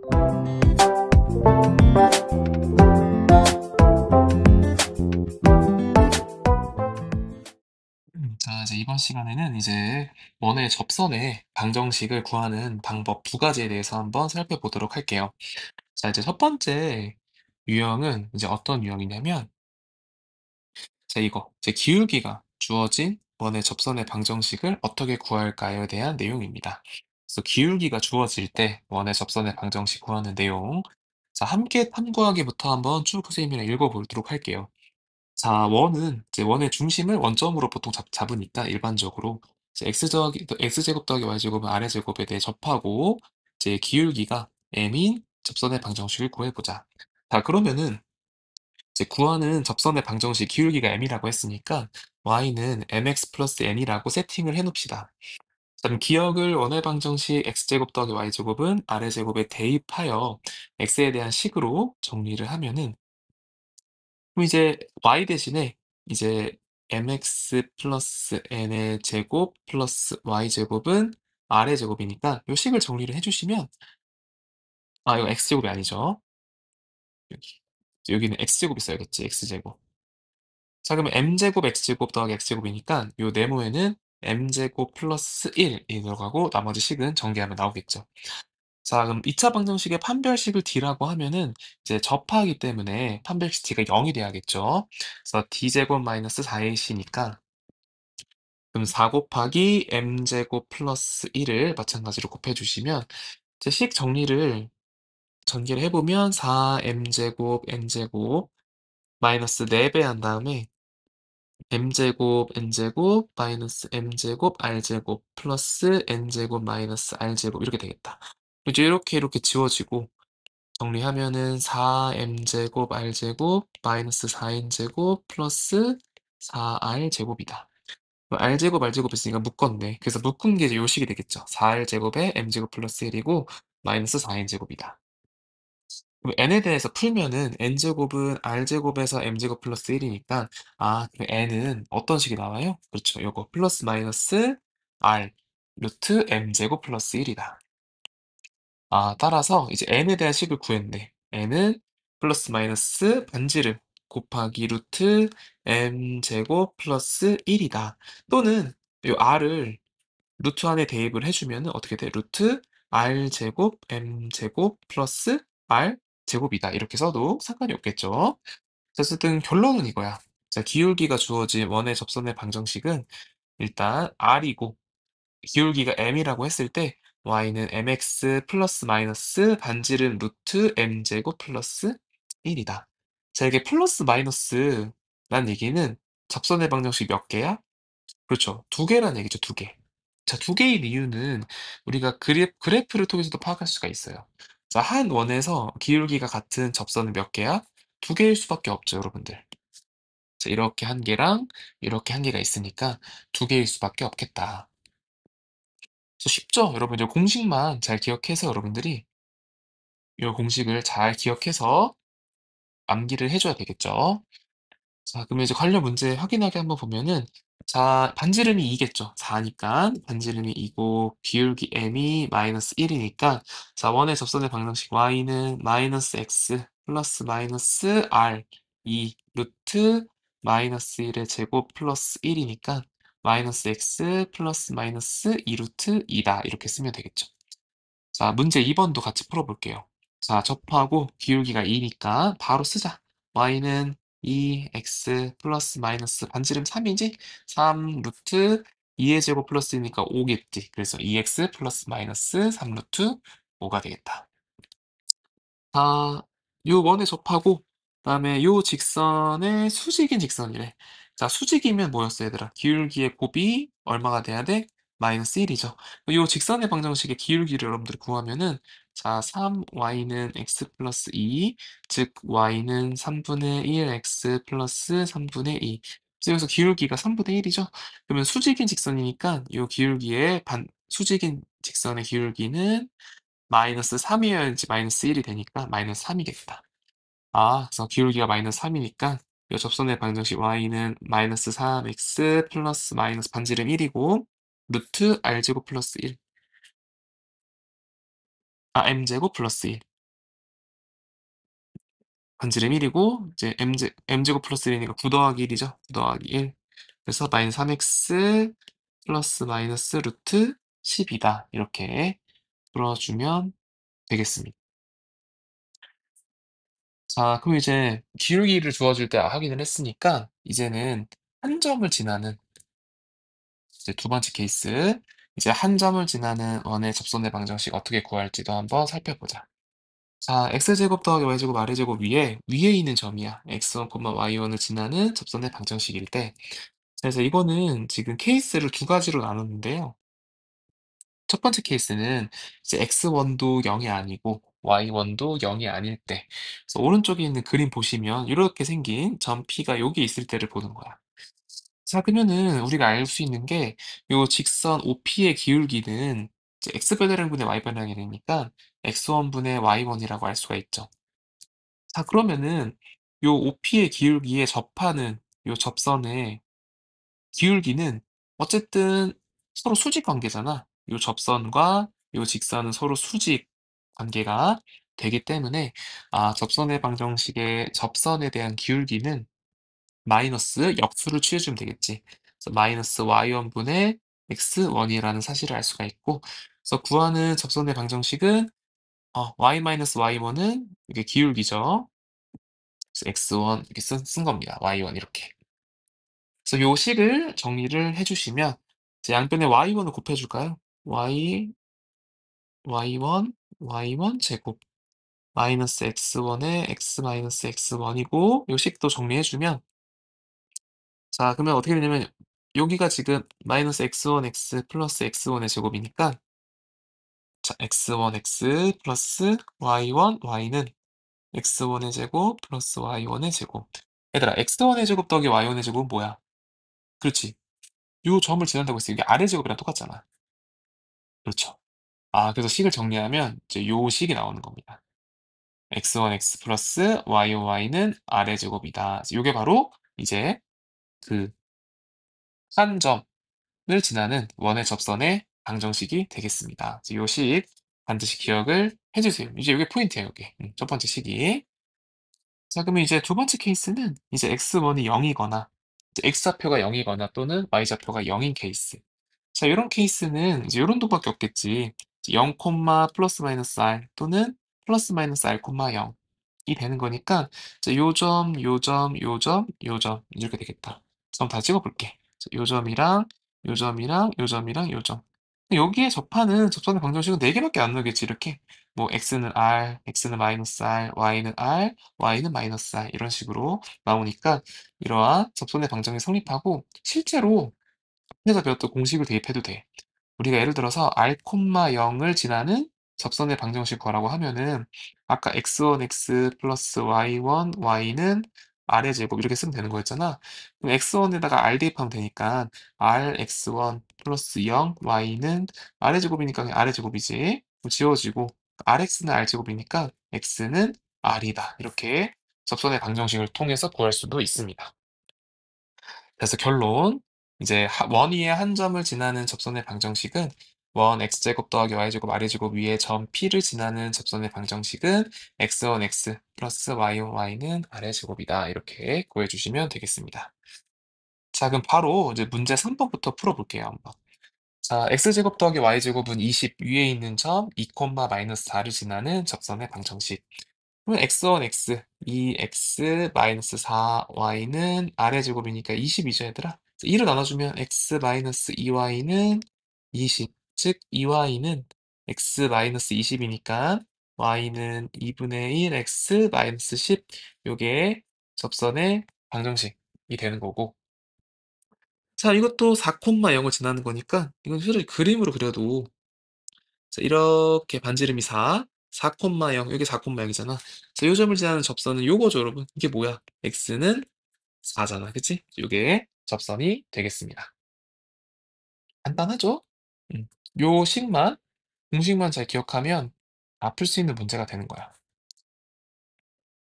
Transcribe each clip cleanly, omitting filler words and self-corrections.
자, 이제 이번 시간에는 이제 원의 접선의 방정식을 구하는 방법 두 가지에 대해서 한번 살펴보도록 할게요. 자, 이제 첫 번째 유형은 이제 어떤 유형이냐면, 자, 이제 기울기가 주어진 원의 접선의 방정식을 어떻게 구할까에 대한 내용입니다. 그래서 기울기가 주어질 때 원의 접선의 방정식 구하는 내용. 자, 함께 탐구하기부터 한번 쭉 선생님이랑 읽어보도록 할게요. 자, 이제 원의 중심을 원점으로 보통 잡으니까 일반적으로 이제 x제곱 더하기 y제곱은 아래제곱에 대해 접하고 이제 기울기가 m인 접선의 방정식을 구해보자. 자, 그러면은 이제 구하는 접선의 방정식 기울기가 m이라고 했으니까 y는 mx 플러스 n이라고 세팅을 해놓읍시다. 자, 그럼 기억을 원의 방정식 x제곱 더하기 y제곱은 아래제곱에 대입하여 x에 대한 식으로 정리를 하면은, 그럼 이제 y 대신에 이제 mx 플러스 n의 제곱 플러스 y 제곱은 r의 제곱이니까 요 식을 정리를 해주시면, 이거 x 제곱이 아니죠. 여기 여기는 x 제곱이 써야겠지. x 제곱. 자, 그러면 m 제곱 x 제곱 더하기 x 제곱이니까 요 네모에는 m 제곱 플러스 1이 들어가고 나머지 식은 정리하면 나오겠죠. 자, 그럼 2차 방정식의 판별식을 d라고 하면은 이제 접하기 때문에 판별식 d가 0이 돼야겠죠. 그래서 d제곱 마이너스 4ac니까 그럼 4 곱하기 m제곱 플러스 1을 마찬가지로 곱해주시면 이제 식 전개를 해보면 4m제곱 n제곱 마이너스 4배 한 다음에 m제곱 n제곱 마이너스 m제곱 r제곱 플러스 n제곱 마이너스 r제곱 이렇게 되겠다. 이제 이렇게 지워지고 정리하면은 4m제곱 r제곱 마이너스 4n제곱 플러스 4r제곱이다. r제곱 r제곱 했으니까 묶었네. 그래서 묶은 게 이제 요식이 되겠죠. 4r제곱에 m제곱 플러스 1이고 마이너스 4n제곱이다. 그럼 n에 대해서 풀면은 n제곱은 r제곱에서 m제곱 플러스 1이니까 그럼 n은 어떤 식이 나와요? 그렇죠. 요거 플러스 마이너스 r 루트 m제곱 플러스 1이다. 따라서 이제 n에 대한 식을 구했네. n은 플러스 마이너스 반지름 곱하기 루트 m제곱 플러스 1이다. 또는 요 r을 루트 안에 대입을 해주면 어떻게 돼? 루트 r제곱 m제곱 플러스 r제곱이다. 이렇게 써도 상관이 없겠죠. 자, 어쨌든 결론은 이거야. 자, 기울기가 주어진 원의 접선의 방정식은 일단 r이고 기울기가 m이라고 했을 때 y는 mx 플러스 마이너스 반지름 루트 m제곱 플러스 1이다. 자, 이게 플러스 마이너스란 얘기는 접선의 방정식 몇 개야? 그렇죠. 두 개란 얘기죠, 두 개. 자, 두 개인 이유는 우리가 그래프를 통해서도 파악할 수가 있어요. 자, 한 원에서 기울기가 같은 접선은 몇 개야? 두 개일 수밖에 없죠, 여러분들. 자, 이렇게 한 개랑 이렇게 한 개가 있으니까 두 개일 수밖에 없겠다. 쉽죠? 여러분, 이 공식만 잘 기억해서 여러분들이 이 공식을 잘 기억해서 암기를 해줘야 되겠죠? 자, 그러면 이제 관련 문제 확인하게 한번 보면은, 자, 반지름이 2겠죠. 4니까 반지름이 2고 기울기 m이 마이너스 1이니까 자, 원의 접선의 방정식 y는 마이너스 x 플러스 마이너스 r 2 루트 마이너스 1의 제곱 플러스 1이니까 마이너스 x 플러스 마이너스 2 루트 2다. 이렇게 쓰면 되겠죠. 자, 문제 2번도 같이 풀어볼게요. 자, 접하고 기울기가 2니까 바로 쓰자. y는 2x 플러스 마이너스 반지름 3이지? 3 루트 2의 제곱 플러스니까 5겠지. 그래서 2x 플러스 마이너스 3 루트 5가 되겠다. 자, 요 원에 접하고 그다음에 요 직선의 수직인 직선이래. 자, 수직이면 뭐였어, 얘들아? 기울기의 곱이 얼마가 돼야 돼? 마이너스 1이죠. 요 직선의 방정식의 기울기를 여러분들이 구하면은 자, 3y는 x 플러스 2, 즉 y는 3분의 1 x 플러스 3분의 2. 그래서 여기서 기울기가 3분의 1이죠. 그러면 수직인 직선이니까 요 기울기의 수직인 직선의 기울기는 마이너스 3이어야지 마이너스 1이 되니까 마이너스 3이겠다. 그래서 기울기가 마이너스 3이니까 이 접선의 방정식 y는 마이너스 3x 플러스 마이너스 반지름 1이고 루트 r제곱 플러스 1 m제곱 플러스 1 반지름 1이고 이제 m제곱 플러스 1이니까 9 더하기 1이죠. 9 더하기 1. 그래서 마이너스 3x 플러스 마이너스 루트 10이다. 이렇게 풀어주면 되겠습니다. 자, 그럼 이제 기울기를 주어줄 때 확인을 했으니까 이제는 한 점을 지나는 이제 두 번째 케이스, 이제 한 점을 지나는 원의 접선의 방정식 어떻게 구할지도 한번 살펴보자. 자, x제곱 더하기 y제곱 a제곱 위에 있는 점이야. x1, y1을 지나는 접선의 방정식일 때. 그래서 이거는 지금 케이스를 두 가지로 나눴는데요. 첫 번째 케이스는 이제 x1도 0이 아니고 y1도 0이 아닐 때. 그래서 오른쪽에 있는 그림 보시면 이렇게 생긴 점 P가 여기 있을 때를 보는 거야. 자, 그러면은 우리가 알 수 있는 게 요 직선 OP의 기울기는 이제 x배달량 분의 y배달량이 되니까 x1 분의 y1이라고 알 수가 있죠. 자, 그러면은 요 OP의 기울기에 접하는 요 접선의 기울기는 어쨌든 서로 수직 관계잖아. 요 접선과 요 직선은 서로 수직 관계가 되기 때문에 접선의 방정식의 접선에 대한 기울기는 마이너스 역수를 취해주면 되겠지. 그래서 마이너스 y1 분의 x1이라는 사실을 알 수가 있고, 그래서 구하는 접선의 방정식은 y 마이너스 y1은 이게 기울기죠. 그래서 x1 이렇게 쓴 겁니다. y1 이렇게. 그래서 요 식을 정리를 해주시면 이제 양변에 y1을 곱해줄까요? y1 제곱 마이너스 x1에 x 마이너스 x1이고 요 식도 정리해주면 자, 그러면 어떻게 되냐면 여기가 지금 마이너스 x1x 플러스 x1의 제곱이니까 자, x1x 플러스 y1 y는 x1의 제곱 플러스 y1의 제곱. 얘들아, x1의 제곱 더하기 y1의 제곱은 뭐야? 그렇지. 요 점을 지난다고 했으니 이게 아래 제곱이랑 똑같잖아. 그렇죠. 그래서 식을 정리하면 이제 요 식이 나오는 겁니다. x1x 플러스 y1 y는 아래 제곱이다. 그래서 요게 바로 이제 그 한 점을 지나는 원의 접선의 방정식이 되겠습니다. 요 식 반드시 기억을 해주세요. 이제 요게 포인트예요, 요게. 첫 번째 식이. 자, 그러면 이제 두 번째 케이스는 이제 x1이 0이거나 x좌표가 0이거나 또는 y좌표가 0인 케이스. 자, 요런 케이스는 이제 요런 도밖에 없겠지. 0, 플러스 마이너스 r 또는 플러스 마이너스 r, 0이 되는 거니까 자, 요 점, 요 점, 요 점, 요 점 이렇게 되겠다. 점 다 찍어볼게. 자, 요 점이랑 요 점이랑 요 점이랑 요 점. 여기에 접하는 접선의 방정식은 4개밖에 안 나오겠지 이렇게. 뭐 x는 r, x는 마이너스 r, y는 r, y는 마이너스 r 이런 식으로 나오니까 이러한 접선의 방정이 성립하고 실제로 에서 배웠던 공식을 대입해도 돼. 우리가 예를 들어서 r, 0을 지나는 접선의 방정식 구하라고 하면은 아까 x1x 플러스 y1 y는 r의 제곱 이렇게 쓰면 되는 거였잖아. 그럼 x1에다가 r 대입하면 되니까 r x1 플러스 0 y는 r의 제곱이니까 그냥 r의 제곱이지. 그럼 지워지고 rx는 r 제곱이니까 x는 r이다. 이렇게 접선의 방정식을 통해서 구할 수도 있습니다. 그래서 결론 이제 원 위에 한 점을 지나는 접선의 방정식은 원 x제곱 더하기 y제곱 a제곱 위에 점 P를 지나는 접선의 방정식은 x1x 플러스 y1 y는 a제곱이다. 이렇게 구해주시면 되겠습니다. 자, 그럼 바로 이제 문제 3번부터 풀어볼게요. 한번. 자, x제곱 더하기 y제곱은 20 위에 있는 점 2, 마이너스 4를 지나는 접선의 방정식. 그럼 x1, x, 2x 마이너스 4y는 아래 제곱이니까 20이죠, 얘들아? 2로 나눠주면 x 마이너스 2y는 20, 즉 2y는 x 마이너스 20이니까 y는 2분의 1 x 마이너스 10 요게 접선의 방정식이 되는 거고 자, 이것도 4, 0을 지나는 거니까 이건 솔직히 그림으로 그려도 자, 이렇게 반지름이 4, 0, 여기 4, 0이잖아. 자, 요 점을 지나는 접선은 요거죠, 여러분. 이게 뭐야? x는 4잖아. 그치? 요게 접선이 되겠습니다. 간단하죠? 음. 요 식만, 공식만 잘 기억하면 풀 수 있는 문제가 되는 거야.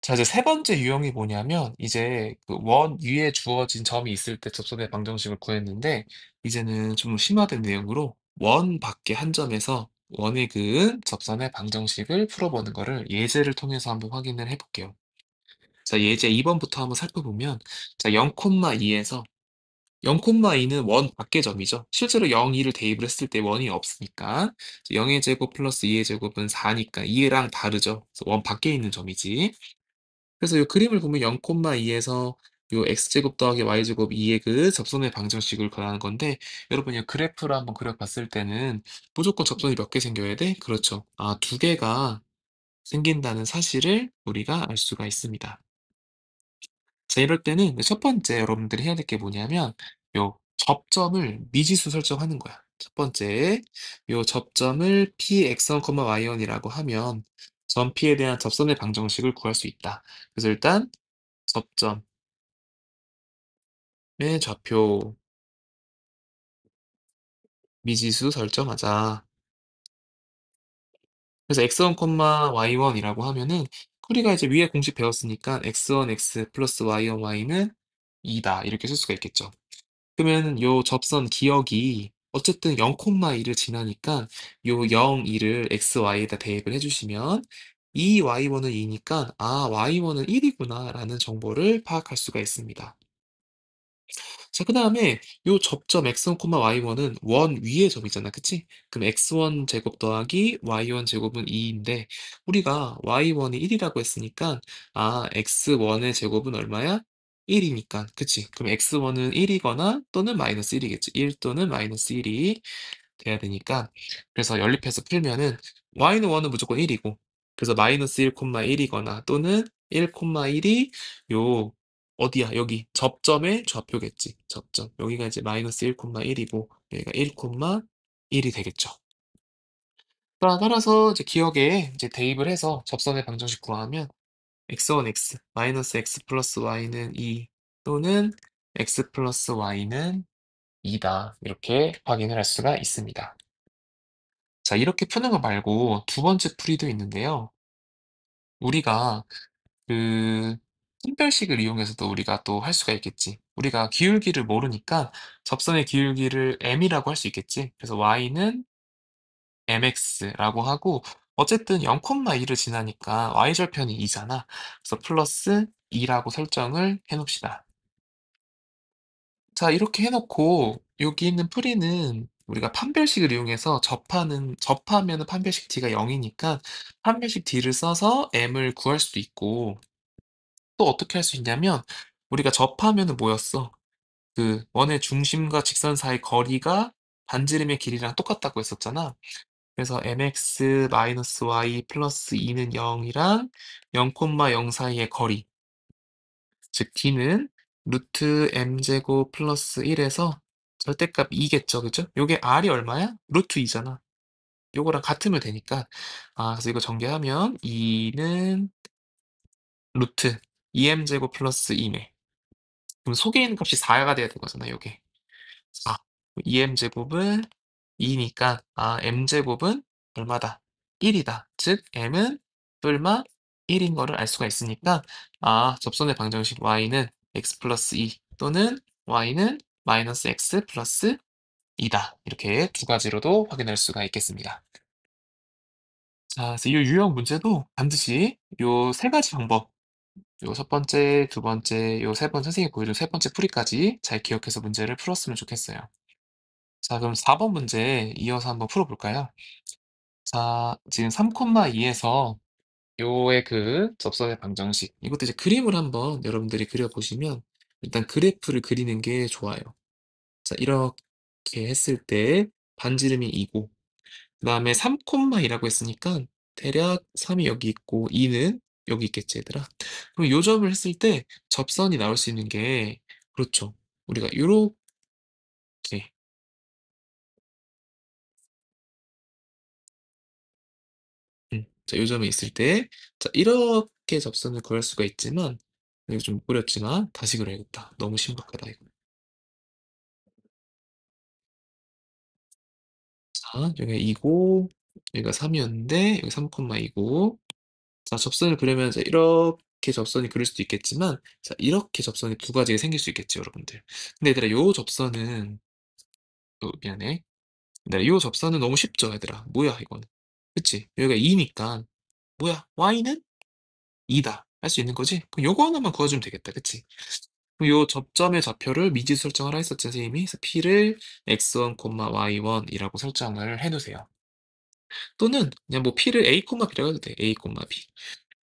자, 이제 세 번째 유형이 뭐냐면, 이제 그 원 위에 주어진 점이 있을 때 접선의 방정식을 구했는데, 이제는 좀 심화된 내용으로 원 밖에 한 점에서 원의 그은 접선의 방정식을 풀어보는 거를 예제를 통해서 한번 확인을 해볼게요. 자, 예제 2번부터 한번 살펴보면, 자, 0,2에서 0,2는 원 밖의 점이죠. 실제로 0, 2를 대입을 했을 때 원이 없으니까 0의 제곱 플러스 2의 제곱은 4니까 2랑 다르죠. 그래서 원 밖에 있는 점이지. 그래서 이 그림을 보면 0,2에서 요 x제곱 더하기 y제곱 2의 그 접선의 방정식을 구하는 건데, 여러분 이 그래프를 한번 그려봤을 때는 무조건 접선이 몇 개 생겨야 돼? 그렇죠. 아, 두 개가 생긴다는 사실을 우리가 알 수가 있습니다. 자, 이럴 때는 첫 번째 여러분들이 해야 될 게 뭐냐면, 요 접점을 미지수 설정하는 거야. 첫 번째, 요 접점을 Px1, y1이라고 하면 점 P에 대한 접선의 방정식을 구할 수 있다. 그래서 일단 접점의 좌표 미지수 설정하자. 그래서 x1, y1이라고 하면은 우리가 이제 위에 공식 배웠으니까 x1, x 플러스 y1, y는 2다. 이렇게 쓸 수가 있겠죠. 그러면 요 접선 기억이 어쨌든 0,2를 지나니까 요 0, 2를 xy에다 대입을 해주시면 이 y1은 2니까 아, y1은 1이구나 라는 정보를 파악할 수가 있습니다. 자, 그 다음에 요 접점 x1, y1은 원 위의 점이잖아. 그치? 그럼 x1 제곱 더하기 y1 제곱은 2인데 우리가 y1이 1이라고 했으니까 아, x1의 제곱은 얼마야? 1이니까. 그치? 그럼 x1은 1이거나 또는 마이너스 1이겠지. 1 또는 마이너스 1이 돼야 되니까, 그래서 연립해서 풀면은 y는 1은 무조건 1이고, 그래서 마이너스 1,1이거나 또는 1,1이 요 어디야? 여기 접점의 좌표겠지. 접점. 여기가 이제 마이너스 1,1이고 여기가 1,1이 되겠죠. 따라서 이제 기억에 이제 대입을 해서 접선의 방정식 구하면 x1 x 마이너스 x 플러스 y는 2 또는 x 플러스 y는 2다. 이렇게 확인을 할 수가 있습니다. 자, 이렇게 푸는 거 말고 두 번째 풀이도 있는데요. 우리가 그 판별식을 이용해서도 우리가 또 할 수가 있겠지. 우리가 기울기를 모르니까 접선의 기울기를 m이라고 할 수 있겠지. 그래서 y는 mx라고 하고, 어쨌든 0,2를 지나니까 y절편이 2잖아. 그래서 플러스 2라고 설정을 해놓읍시다. 자, 이렇게 해놓고 여기 있는 풀이는 우리가 판별식을 이용해서 접하면은 판별식 t가 0이니까 판별식 t를 써서 m을 구할 수도 있고, 또 어떻게 할 수 있냐면 우리가 접하면은 뭐였어? 그 원의 중심과 직선 사이 거리가 반지름의 길이랑 똑같다고 했었잖아. 그래서 mx-y 플러스 2는 0이랑 0,0 사이의 거리, 즉 d는 루트 m제곱 플러스 1에서 절대값 2겠죠, 그죠? 요게 r이 얼마야? 루트 2잖아. 요거랑 같으면 되니까, 아, 그래서 이거 전개하면 2는 루트 2m제곱 플러스 2네. 그럼 속에 있는 값이 4가 돼야 되거잖아, 요게. 4. 2m제곱은 2니까 아, m제곱은 얼마다? 1이다. 즉 m은 뿔마 1인 거를 알 수가 있으니까 아, 접선의 방정식 y는 x 플러스 2 또는 y는 마이너스 x 플러스 2다. 이렇게 두 가지로도 확인할 수가 있겠습니다. 자, 그래서 이 유형 문제도 반드시 요 세 가지 방법, 요 첫 번째, 두 번째, 요 세 번 선생님이 보여준 세 번째 풀이까지 잘 기억해서 문제를 풀었으면 좋겠어요. 자, 그럼 4번 문제 이어서 한번 풀어볼까요? 자, 지금 3,2에서 요의 그 접선의 방정식, 이것도 이제 그림을 한번 여러분들이 그려보시면 일단 그래프를 그리는 게 좋아요. 자, 이렇게 했을 때 반지름이 2고, 그 다음에 3,2라고 했으니까 대략 3이 여기 있고 2는 여기 있겠지, 얘들아. 그럼 요 점을 했을 때 접선이 나올 수 있는 게, 그렇죠, 우리가 요렇게, 자, 요 점에 있을 때, 자, 이렇게 접선을 그을 수가 있지만, 이거 좀 못 그렸지만, 다시 그려야겠다. 너무 신박하다, 이거. 자, 여기가 2고, 여기가 3이었는데, 여기 3,2고. 자, 접선을 그리면 이제 이렇게 접선이 그릴 수도 있겠지만, 자, 이렇게 접선이 두 가지가 생길 수 있겠지, 여러분들. 근데 얘들아, 요 접선은, 미안해. 얘들아, 요 접선은 너무 쉽죠, 얘들아. 뭐야, 이거는. 그치? 여기가 2니까, 뭐야, y는 2다. 할 수 있는 거지? 그럼 요거 하나만 구해주면 되겠다. 그치? 그럼 요 접점의 좌표를 미지수 설정하라 했었지, 선생님이. 그래서 P를 x1, y1이라고 설정을 해 놓으세요. 또는 그냥 뭐 P를 a, B라고 해도 돼. a, B.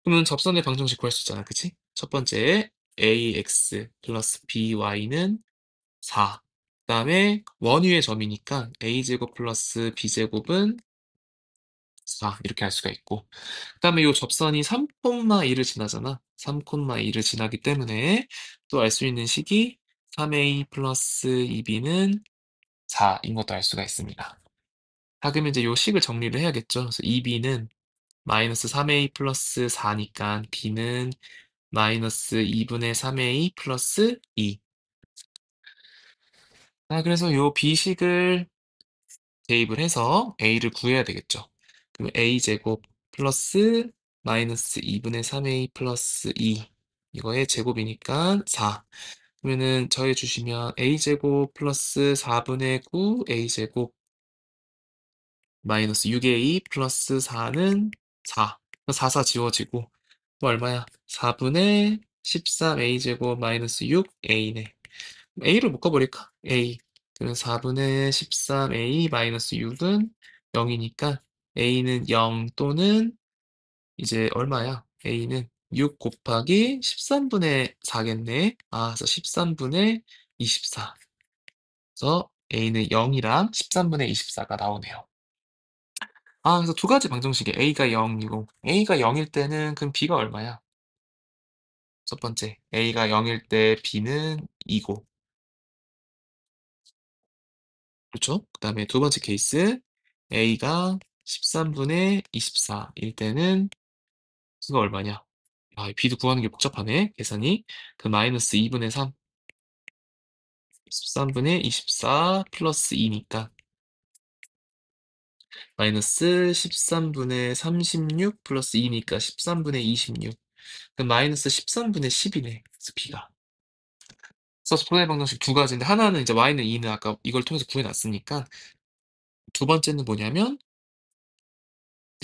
그러면 접선의 방정식 구할 수 있잖아. 그치? 첫 번째 ax 플러스 by는 4. 그다음에 원위의 점이니까 a제곱 플러스 b제곱은 4 이렇게 할 수가 있고 그다음에 요 접선이 3,2를 지나잖아. 3,2를 지나기 때문에 또 알 수 있는 식이 3a 플러스 2b는 4인 것도 알 수가 있습니다. 자, 그러면 이제 요 식을 정리를 해야겠죠. 그래서 2b는 마이너스 3a 플러스 4니까 b는 마이너스 2분의 3a 플러스 2. 아, 그래서 요 b식을 대입을 해서 a를 구해야 되겠죠. 그럼 a제곱 플러스 마이너스 2분의 3a 플러스 2 이거의 제곱이니까 4. 그러면은 더해 주시면 a제곱 플러스 4분의 9 a제곱 마이너스 6a 플러스 4는 4. 4, 4 지워지고 뭐 얼마야? 4분의 13 a제곱 마이너스 6a네. a로 묶어버릴까? a. 그러면 4분의 13a 마이너스 6은 0이니까 a는 0 또는 이제 얼마야? a는 6 곱하기 13분의 4겠네. 아, 그래서 13분의 24. 그래서 a는 0이랑 13분의 24가 나오네요. 아, 그래서 두 가지 방정식에 a가 0이고 a가 0일 때는 그럼 b가 얼마야? 첫 번째, a가 0일 때 b는 2고 그렇죠? 그다음에 두 번째 케이스 a가 13분의 24일 때는 수가 얼마냐? 아, 이 b도 구하는 게 복잡하네. 계산이. 그 마이너스 2분의 3, 13분의 24 플러스 2니까 마이너스 13분의 36 플러스 2니까 13분의 26. 그 마이너스 13분의 10이네. 그래서 b가. 그래서 분해 방정식 두 가지인데 하나는 이제 y는 2는 아까 이걸 통해서 구해놨으니까 두 번째는 뭐냐면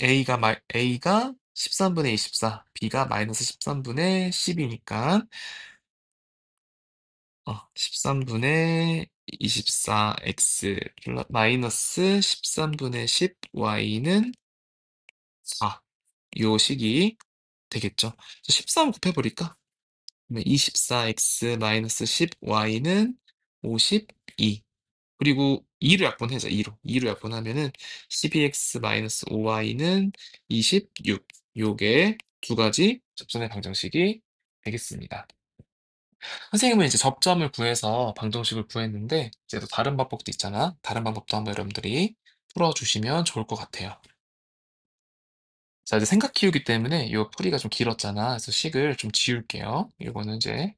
A가 13분의 24, B가 마이너스 13분의 10이니까 13분의 24 X 마이너스 13분의 10 Y는 4. 요 식이 되겠죠. 13 곱해버릴까? 그러면 24X 마이너스 10 Y는 52. 그리고 2로 약분하자. 2로 약분하면은 12x 마이너스 5y는 26. 요게 두 가지 접선의 방정식이 되겠습니다. 선생님은 이제 접점을 구해서 방정식을 구했는데 이제 또 다른 방법도 있잖아. 다른 방법도 한번 여러분들이 풀어주시면 좋을 것 같아요. 자, 이제 생각 키우기 때문에 요 풀이가 좀 길었잖아. 그래서 식을 좀 지울게요. 요거는 이제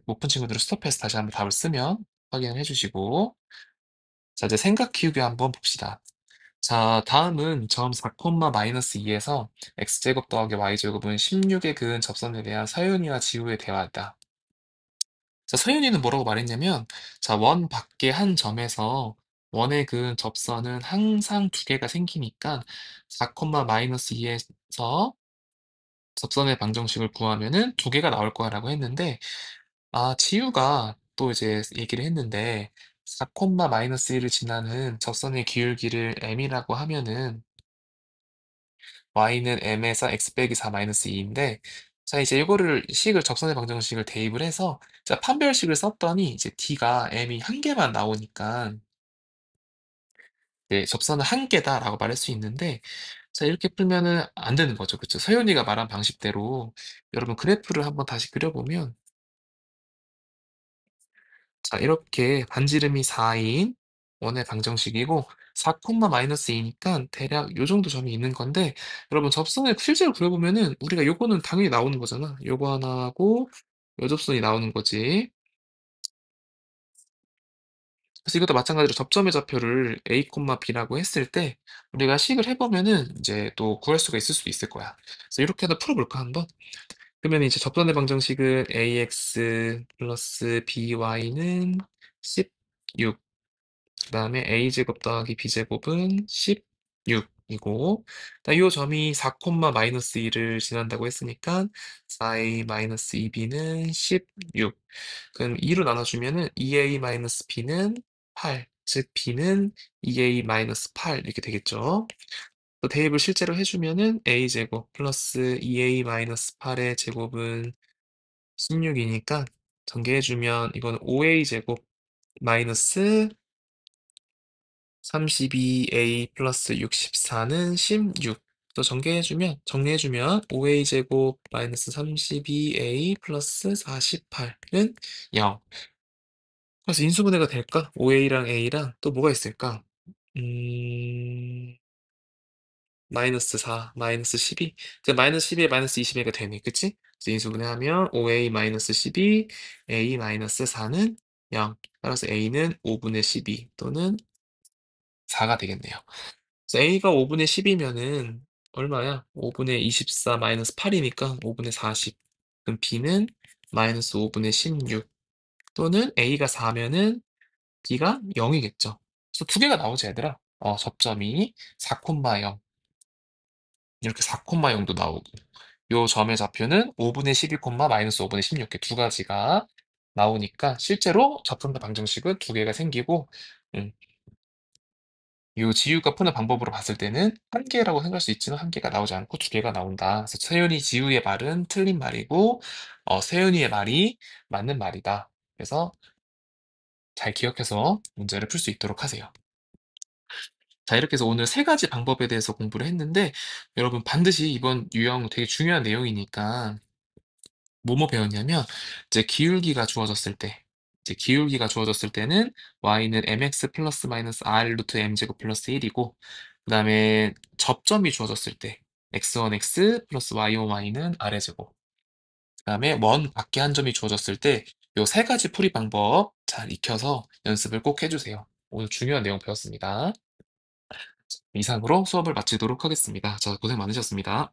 못 푼 친구들은 스톱해서 다시 한번 답을 쓰면 확인을 해주시고 자, 이제 생각 키우기 한번 봅시다. 자, 다음은 점 4, 마이너스 2에서 x제곱 더하기 y제곱은 16에 그은 접선에 대한 서윤이와 지우의 대화다. 자, 서윤이는 뭐라고 말했냐면, 자, 원 밖의 한 점에서 원에 그은 접선은 항상 두 개가 생기니까 4, 마이너스 2에서 접선의 방정식을 구하면은 두 개가 나올 거라고 했는데, 아, 지우가 또 이제 얘기를 했는데, 4, 마이너스 1을 지나는 접선의 기울기를 m이라고 하면은 y는 m에서 x 빼기 4 마이너스 2인데 자 이제 이거를 식을 접선의 방정식을 대입을 해서 자 판별식을 썼더니 이제 d가 m이 한 개만 나오니까 네, 접선은 한 개다라고 말할 수 있는데 자 이렇게 풀면은 안 되는 거죠. 그쵸? 서윤이가 말한 방식대로 여러분 그래프를 한번 다시 그려보면 자 이렇게 반지름이 4인 원의 방정식이고 4 마이너스 2니까 대략 요 정도 점이 있는 건데 여러분 접선을 실제로 그려보면은 우리가 요거는 당연히 나오는 거잖아. 요거 하나 하고 요 접선이 나오는 거지. 그래서 이것도 마찬가지로 접점의 좌표를 a, b라고 했을 때 우리가 식을 해보면은 이제 또 구할 수가 있을 수도 있을 거야. 그래서 이렇게 하나 풀어볼까 한번? 그러면 이제 접선의 방정식은 ax 플러스 by는 16 그다음에 a제곱 더하기 b제곱은 16. 이고 요 점이 4 마이너스 1을 지난다고 했으니까 4a 마이너스 2b는 16. 그럼 2로 나눠주면은 2a 마이너스 b는 8. 즉 b는 2a 마이너스 8 이렇게 되겠죠. 또 대입을 실제로 해주면은 a 제곱 플러스 2a 마이너스 8의 제곱은 16이니까 전개해주면 이거는 5a 제곱 마이너스 32a 플러스 64는 16. 또 정리해주면 5a 제곱 마이너스 32a 플러스 48은 0. 그래서 인수분해가 될까? 5a랑 a랑 또 뭐가 있을까? 음, 마이너스 4, 마이너스 12. 그 마이너스 12에 마이너스 22가 되네. 그치? 그래서 인수분해하면 5a 마이너스 12, a 마이너스 4는 0. 따라서 a는 5분의 12 또는 4가 되겠네요. 그래서 a가 5분의 10이면은 얼마야? 5분의 24 마이너스 8이니까 5분의 40. 그럼 b는 마이너스 5분의 16 또는 a가 4면은 b가 0이겠죠. 그래서 두 개가 나오지 얘들아. 접점이 4,0 이렇게 4,0도 나오고 요 점의 좌표는 5분의 12, 마이너스 5분의 16 이렇게 두 가지가 나오니까 실제로 접선과 방정식은 두 개가 생기고 음, 요 지우가 푸는 방법으로 봤을 때는 한 개라고 생각할 수 있지만 한 개가 나오지 않고 두 개가 나온다. 그래서 세연이 지우의 말은 틀린 말이고 세연이의 말이 맞는 말이다. 그래서 잘 기억해서 문제를 풀 수 있도록 하세요. 자, 이렇게 해서 오늘 세 가지 방법에 대해서 공부를 했는데 여러분 반드시 이번 유형 되게 중요한 내용이니까 뭐뭐 배웠냐면 이제 기울기가 주어졌을 때 이제 기울기가 주어졌을 때는 y는 mx 플러스 마이너스 r 루트 m제곱 플러스 1이고 그다음에 접점이 주어졌을 때 x1x 플러스 y1y는 r의 제곱 그다음에 원 밖에 한 점이 주어졌을 때 요 세 가지 풀이 방법 잘 익혀서 연습을 꼭 해주세요. 오늘 중요한 내용 배웠습니다. 이상으로 수업을 마치도록 하겠습니다. 자, 고생 많으셨습니다.